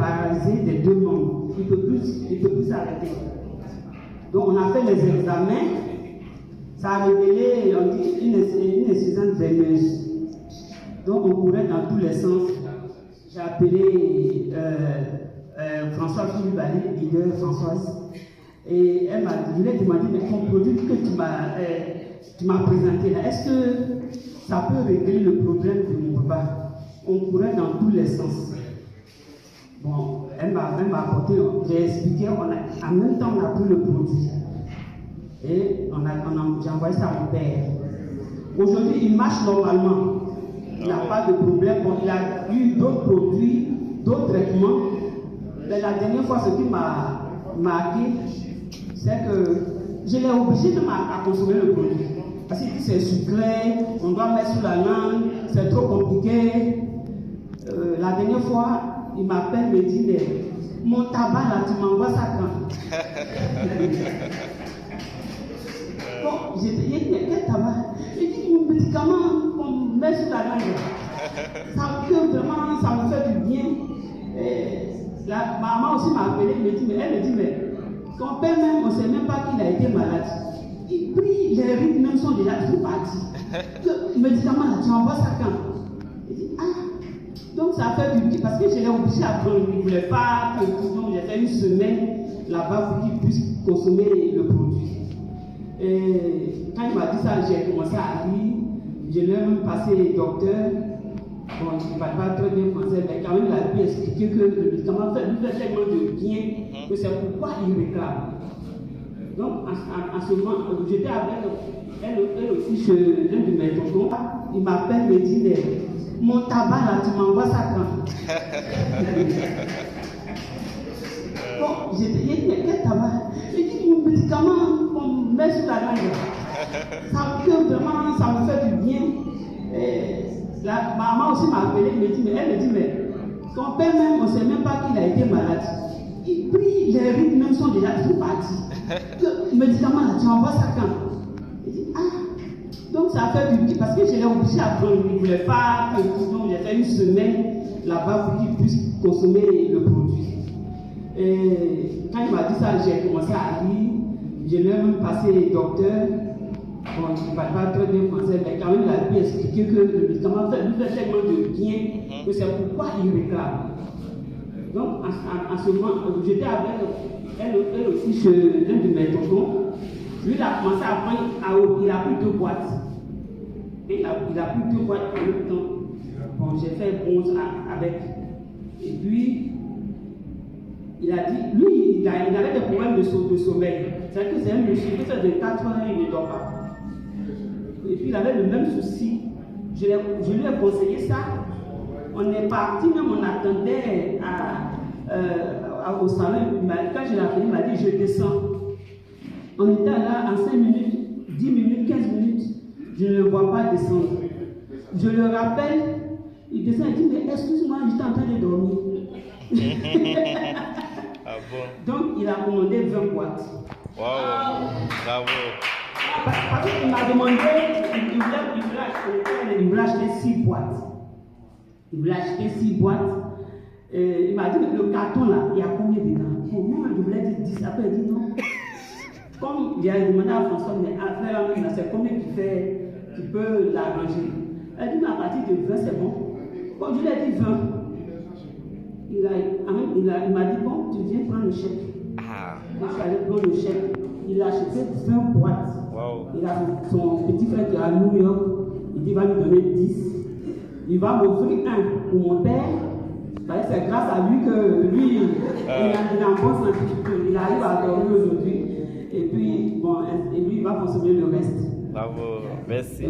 paralysé des deux membres. Il ne peut plus s'arrêter. Donc on a fait les examens. Ça a révélé une insuffisance veineuse. Donc on courait dans tous les sens. J'ai appelé Françoise Koulibaly, leader Françoise. Et elle m'a dit, mais ton produit que tu m'as présenté là, est-ce que ça peut régler le problème de mon papa? On courait dans tous les sens. Bon, elle m'a apporté, j'ai expliqué, en même temps on a pris le produit. Et j'ai envoyé ça à mon père. Aujourd'hui, il marche normalement. Il n'a pas de problème. Bon, il a eu d'autres produits, d'autres traitements. Mais la dernière fois, ce qui m'a marqué, c'est que je l'ai obligé à consommer le produit. Parce qu'il dit c'est sucré, on doit mettre sous la langue, c'est trop compliqué. La dernière fois, il m'appelle, me dit, mais mon tabac là, tu m'envoies ça quand? Bon, j'ai dit, mais quel tabac? Il dit, mon médicament qu'on met sous la langue. Ça me fait du bien. La maman aussi m'a appelé, elle me dit, mais son père même, on ne sait même pas qu'il a été malade. Il prie, les rythmes même sont déjà tout partis. Le médicament là, tu m'envoies ça quand? Il dit, donc ça fait du bien, parce que je l'ai obligé à prendre. Il ne voulait pas que donc j'ai fait une semaine là-bas pour qu'il puisse consommer le produit. Et quand il m'a dit ça, j'ai commencé à rire. Je lui ai même passé docteur. Bon, il ne parle pas très bien français, mais quand même, il a pu expliquer que le médicament lui fait tellement de bien que c'est pourquoi il réclame. Donc, en ce moment, j'étais avec elle aussi chez l'un de mes tontons. Il m'appelle, me dit, mais mon tabac là, tu m'envoies ça quand? Bon, j'ai dit, mais quel tabac? Il dit, mon médicament qu'on met sous la langue. Ça me fait du bien. La maman aussi m'a appelé, elle me dit, mais son père même, on ne sait même pas qu'il a été malade. Il prie, les rythmes même sont déjà tout partis. Le médicament là, tu envoies ça quand? Il dit, donc ça fait du bien, parce que je l'ai obligé à prendre. Il ne voulait pas que donc j'ai fait une semaine là-bas pour qu'il puisse consommer le produit. Et quand il m'a dit ça, j'ai commencé à rire. Je lui ai même passé docteur. Bon, il ne parle pas très bien français, mais quand même, il a pu expliquer que le médicament lui fait tellement de bien que c'est pourquoi il réclame. Donc, en ce moment, j'étais avec elle aussi chez l'un de mes tontons. Lui, il a commencé à prendre, il a pris 2 boîtes. Et il a pris 2 boîtes en même temps. Bon, j'ai fait bronze avec. Et puis, il a dit, lui, il avait des problèmes de sommeil. C'est-à-dire que c'est un monsieur qui fait de 4 heures, il ne dort pas. Et puis il avait le même souci. Je lui ai conseillé ça. On est parti, même on attendait au salon. Quand je l'ai appelé, il m'a dit je descends. On était là en 5 minutes, 10 minutes, 15 minutes. Je ne le vois pas descendre. Je le rappelle, il descend et dit mais excuse-moi, j'étais en train de dormir. Bon. Donc il a commandé 20 boîtes. Waouh, bravo. Parce qu'il m'a demandé, il voulait acheter 6 boîtes. Il voulait acheter 6 boîtes. Il m'a dit, le carton là, il y a combien dedans? Pour moi, je voulais dire 10. Après, il dit non. Comme j'ai demandé à François, mais après, c'est combien tu peux l'arranger? Elle dit, mais à partir de 20, c'est bon. Quand je lui ai dit 20, il m'a dit, bon, tu viens prendre le chèque. Quand je suis allé prendre le chèque, il a acheté 20 boîtes. Wow. Il a son petit frère qui est à New York. Il dit qu'il va lui donner 10. Il va m'offrir un pour mon père. C'est grâce à lui que lui, il a un bon santé. Il arrive à dormir aujourd'hui. Et puis, bon, et lui, il va consommer le reste. Bravo, merci.